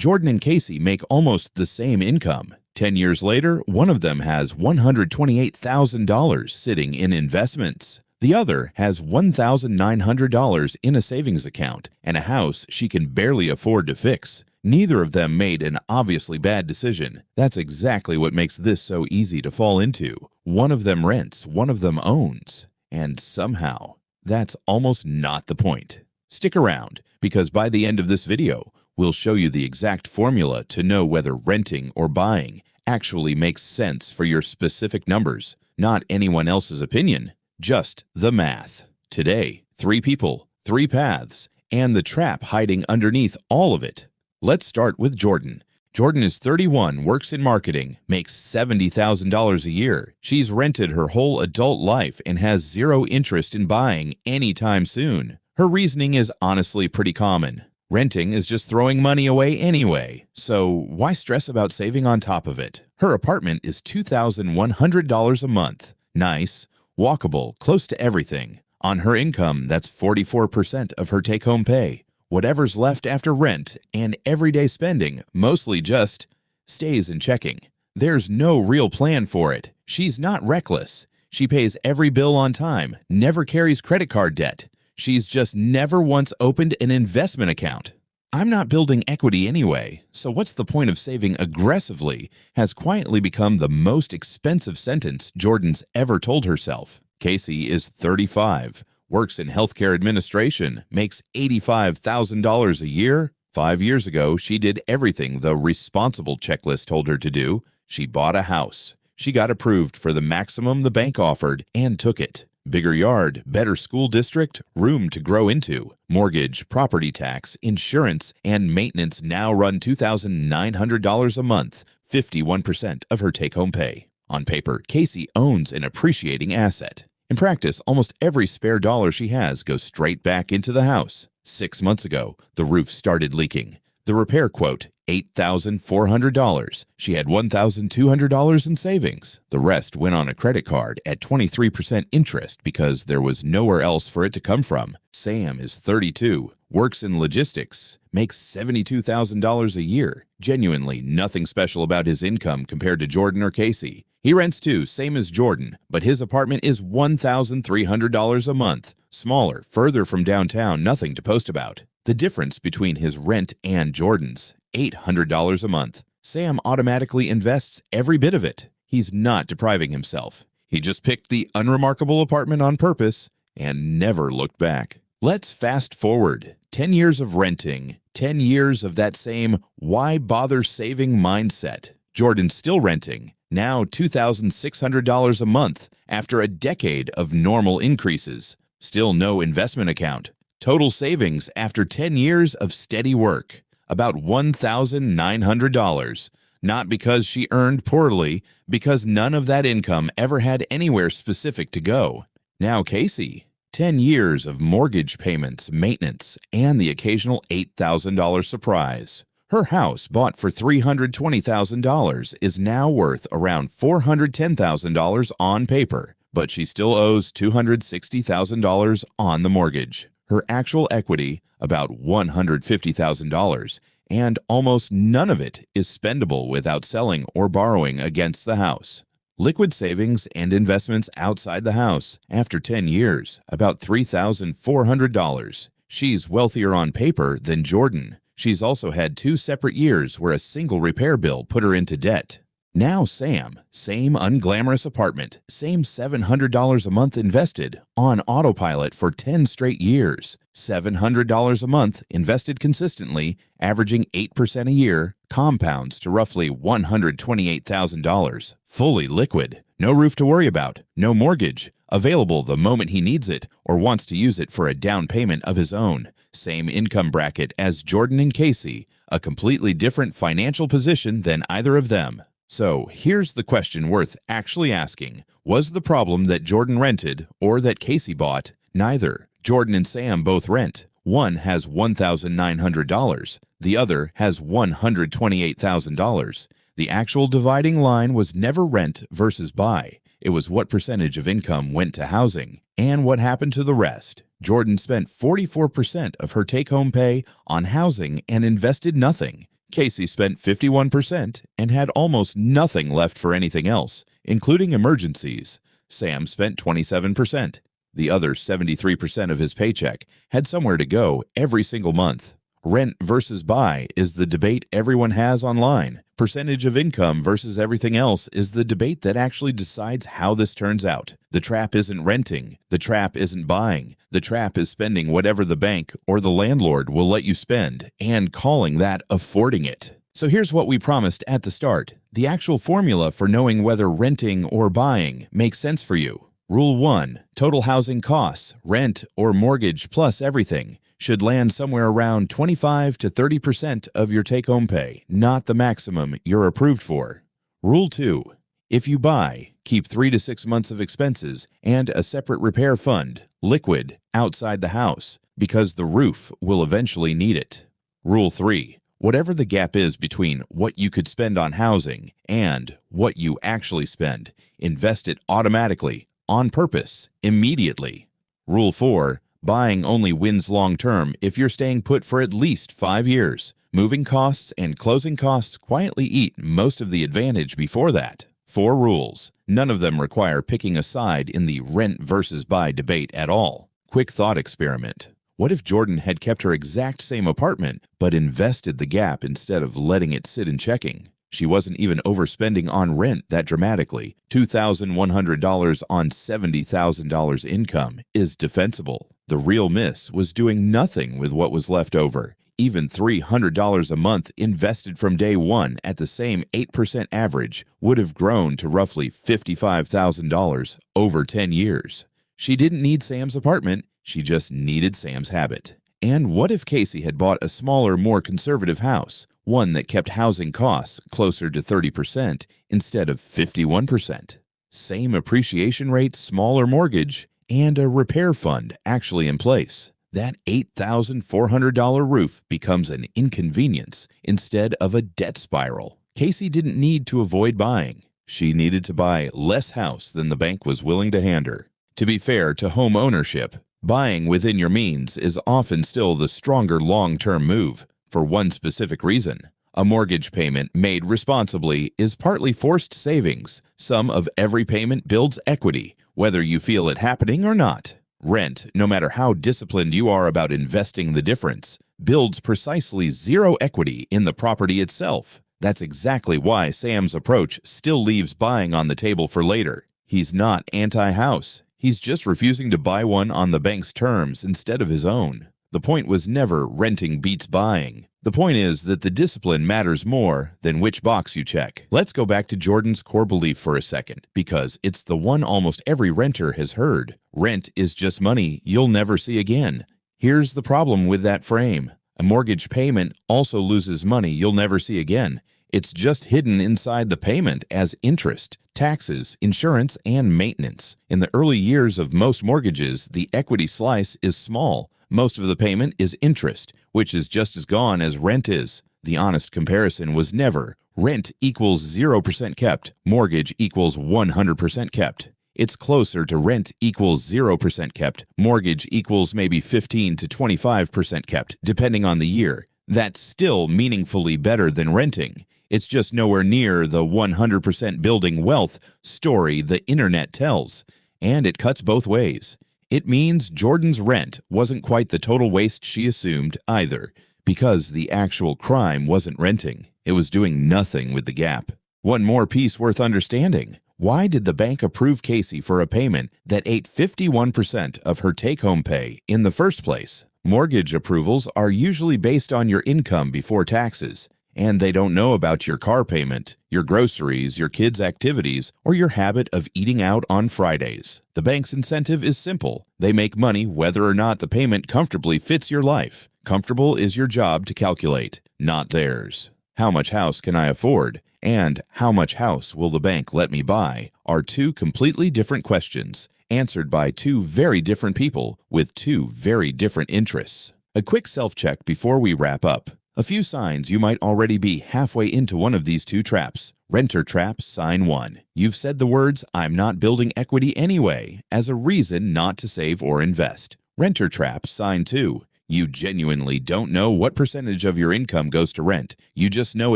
Jordan and Casey make almost the same income. 10 years later, one of them has $128,000 sitting in investments. The other has $1,900 in a savings account and a house she can barely afford to fix. Neither of them made an obviously bad decision. That's exactly what makes this so easy to fall into. One of them rents, one of them owns. And somehow, that's almost not the point. Stick around, because by the end of this video, we'll show you the exact formula to know whether renting or buying actually makes sense for your specific numbers. Not anyone else's opinion, just the math. Today, 3 people, 3 paths, and the trap hiding underneath all of it. Let's start with Jordan. Jordan is 31, works in marketing, makes $70,000 a year. She's rented her whole adult life and has zero interest in buying anytime soon. Her reasoning is honestly pretty common. Renting is just throwing money away anyway, so why stress about saving on top of it? Her apartment is $2,100 a month. Nice, walkable, close to everything. On her income, that's 44% of her take-home pay. Whatever's left after rent and everyday spending mostly just stays in checking. There's no real plan for it. She's not reckless. She pays every bill on time, never carries credit card debt. She's just never once opened an investment account. "I'm not building equity anyway, so what's the point of saving aggressively?" has quietly become the most expensive sentence Jordan's ever told herself. Casey is 35, works in healthcare administration, makes $85,000 a year. 5 years ago, she did everything the responsible checklist told her to do. She bought a house. She got approved for the maximum the bank offered and took it. Bigger yard, better school district, room to grow into. Mortgage, property tax, insurance, and maintenance now run $2,900 a month, 51% of her take-home pay. On paper, Casey owns an appreciating asset. In practice, almost every spare dollar she has goes straight back into the house. 6 months ago, the roof started leaking. The repair quote, $8,400. She had $1,200 in savings. The rest went on a credit card at 23% interest because there was nowhere else for it to come from. Sam is 32, works in logistics, makes $72,000 a year. Genuinely nothing special about his income compared to Jordan or Casey. He rents too, same as Jordan, but his apartment is $1,300 a month. Smaller, further from downtown, nothing to post about. The difference between his rent and Jordan's, $800 a month. Sam automatically invests every bit of it. He's not depriving himself. He just picked the unremarkable apartment on purpose and never looked back. Let's fast forward. 10 years of renting, 10 years of that same why bother saving mindset. Jordan's still renting, now $2,600 a month after a decade of normal increases. Still no investment account. Total savings after 10 years of steady work, about $1,900. Not because she earned poorly, because none of that income ever had anywhere specific to go. Now Casey, 10 years of mortgage payments, maintenance, and the occasional $8,000 surprise. Her house, bought for $320,000, is now worth around $410,000 on paper, but she still owes $260,000 on the mortgage. Her actual equity, about $150,000, and almost none of it is spendable without selling or borrowing against the house. Liquid savings and investments outside the house, after 10 years, about $3,400. She's wealthier on paper than Jordan. She's also had 2 separate years where a single repair bill put her into debt. Now Sam, same unglamorous apartment, same $700 a month invested, on autopilot for 10 straight years. $700 a month invested consistently, averaging 8% a year, compounds to roughly $128,000. Fully liquid, no roof to worry about, no mortgage, available the moment he needs it or wants to use it for a down payment of his own. Same income bracket as Jordan and Casey, a completely different financial position than either of them. So here's the question worth actually asking. Was the problem that Jordan rented or that Casey bought? Neither. Jordan and Sam both rent. One has $1,900. The other has $128,000. The actual dividing line was never rent versus buy. It was what percentage of income went to housing and what happened to the rest. Jordan spent 44% of her take-home pay on housing and invested nothing. Casey spent 51% and had almost nothing left for anything else, including emergencies. Sam spent 27%. The other 73% of his paycheck had somewhere to go every single month. Rent versus buy is the debate everyone has online. Percentage of income versus everything else is the debate that actually decides how this turns out. The trap isn't renting. The trap isn't buying. The trap is spending whatever the bank or the landlord will let you spend and calling that affording it. So here's what we promised at the start. The actual formula for knowing whether renting or buying makes sense for you. Rule 1. Total housing costs, rent or mortgage plus everything, should land somewhere around 25 to 30% of your take-home pay, not the maximum you're approved for. Rule 2. If you buy, keep 3 to 6 months of expenses and a separate repair fund, liquid, outside the house, because the roof will eventually need it. Rule 3. Whatever the gap is between what you could spend on housing and what you actually spend, invest it automatically, on purpose, immediately. Rule 4. Buying only wins long-term if you're staying put for at least 5 years. Moving costs and closing costs quietly eat most of the advantage before that. 4 rules. None of them require picking a side in the rent versus buy debate at all. Quick thought experiment. What if Jordan had kept her exact same apartment but invested the gap instead of letting it sit in checking? She wasn't even overspending on rent that dramatically. $2,100 on $70,000 income is defensible. The real miss was doing nothing with what was left over. Even $300 a month invested from day one at the same 8% average would have grown to roughly $55,000 over 10 years. She didn't need Sam's apartment, she just needed Sam's habit. And what if Casey had bought a smaller, more conservative house, one that kept housing costs closer to 30% instead of 51%? Same appreciation rate, smaller mortgage, and a repair fund actually in place. That $8,400 roof becomes an inconvenience instead of a debt spiral. Casey didn't need to avoid buying. She needed to buy less house than the bank was willing to hand her. To be fair to home ownership, buying within your means is often still the stronger long-term move for one specific reason. A mortgage payment made responsibly is partly forced savings. Some of every payment builds equity, whether you feel it happening or not. Rent, no matter how disciplined you are about investing the difference, builds precisely zero equity in the property itself. That's exactly why Sam's approach still leaves buying on the table for later. He's not anti-house. He's just refusing to buy one on the bank's terms instead of his own. The point was never renting beats buying. The point is that the discipline matters more than which box you check. Let's go back to Jordan's core belief for a second, because it's the one almost every renter has heard. Rent is just money you'll never see again. Here's the problem with that frame. A mortgage payment also loses money you'll never see again. It's just hidden inside the payment as interest, taxes, insurance, and maintenance. In the early years of most mortgages, the equity slice is small. Most of the payment is interest, which is just as gone as rent is. The honest comparison was never rent equals 0% kept, mortgage equals 100% kept. It's closer to rent equals 0% kept, mortgage equals maybe 15 to 25% kept, depending on the year. That's still meaningfully better than renting. It's just nowhere near the 100% building wealth story the internet tells. And it cuts both ways. It means Jordan's rent wasn't quite the total waste she assumed either, because the actual crime wasn't renting. It was doing nothing with the gap. One more piece worth understanding. Why did the bank approve Casey for a payment that ate 51% of her take-home pay in the first place? Mortgage approvals are usually based on your income before taxes, and they don't know about your car payment, your groceries, your kids' activities, or your habit of eating out on Fridays. The bank's incentive is simple. They make money whether or not the payment comfortably fits your life. Comfortable is your job to calculate, not theirs. How much house can I afford? And how much house will the bank let me buy are two completely different questions, answered by two very different people with two very different interests. A quick self-check before we wrap up. A few signs you might already be halfway into one of these two traps. Renter trap, sign 1. You've said the words, "I'm not building equity anyway," as a reason not to save or invest. Renter trap, sign 2. You genuinely don't know what percentage of your income goes to rent. You just know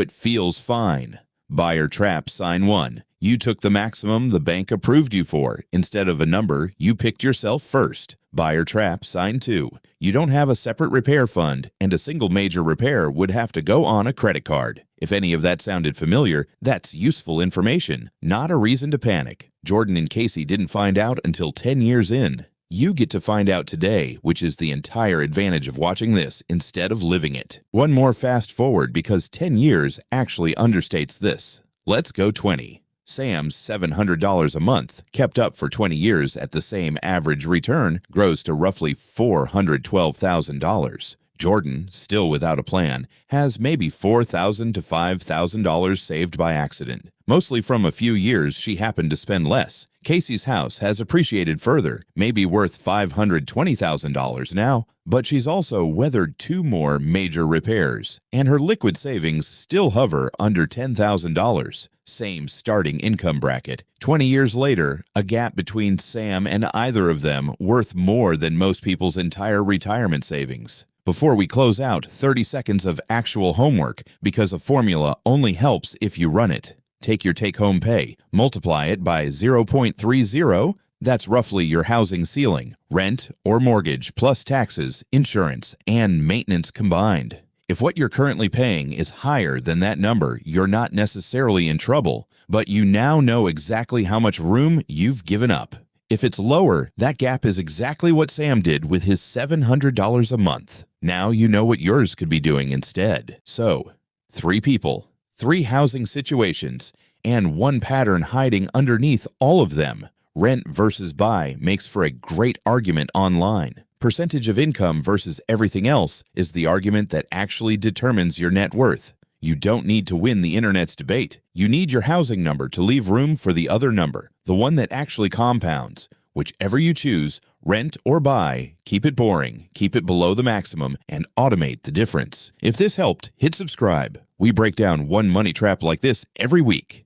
it feels fine. Buyer trap sign 1. You took the maximum the bank approved you for. Instead of a number, you picked yourself first. Buyer trap sign 2. You don't have a separate repair fund, and a single major repair would have to go on a credit card. If any of that sounded familiar, that's useful information, not a reason to panic. Jordan and Casey didn't find out until 10 years in. You get to find out today, which is the entire advantage of watching this instead of living it. One more fast forward because 10 years actually understates this. Let's go 20. Sam's $700 a month, kept up for 20 years at the same average return, grows to roughly $412,000. Jordan, still without a plan, has maybe $4,000 to $5,000 saved by accident, mostly from a few years she happened to spend less. Casey's house has appreciated further, maybe worth $520,000 now, but she's also weathered 2 more major repairs, and her liquid savings still hover under $10,000. Same starting income bracket. 20 years later, a gap between Sam and either of them worth more than most people's entire retirement savings. Before we close out, 30 seconds of actual homework, because a formula only helps if you run it. Take your take-home pay, multiply it by 0.30, that's roughly your housing ceiling, rent or mortgage plus taxes, insurance, and maintenance combined. If what you're currently paying is higher than that number, you're not necessarily in trouble, but you now know exactly how much room you've given up. If it's lower, that gap is exactly what Sam did with his $700 a month. Now you know what yours could be doing instead. So, 3 people, 3 housing situations, and 1 pattern hiding underneath all of them. Rent versus buy makes for a great argument online. Percentage of income versus everything else is the argument that actually determines your net worth. You don't need to win the internet's debate. You need your housing number to leave room for the other number, the one that actually compounds. Whichever you choose, rent or buy, keep it boring, keep it below the maximum, and automate the difference. If this helped, hit subscribe. We break down one money trap like this every week.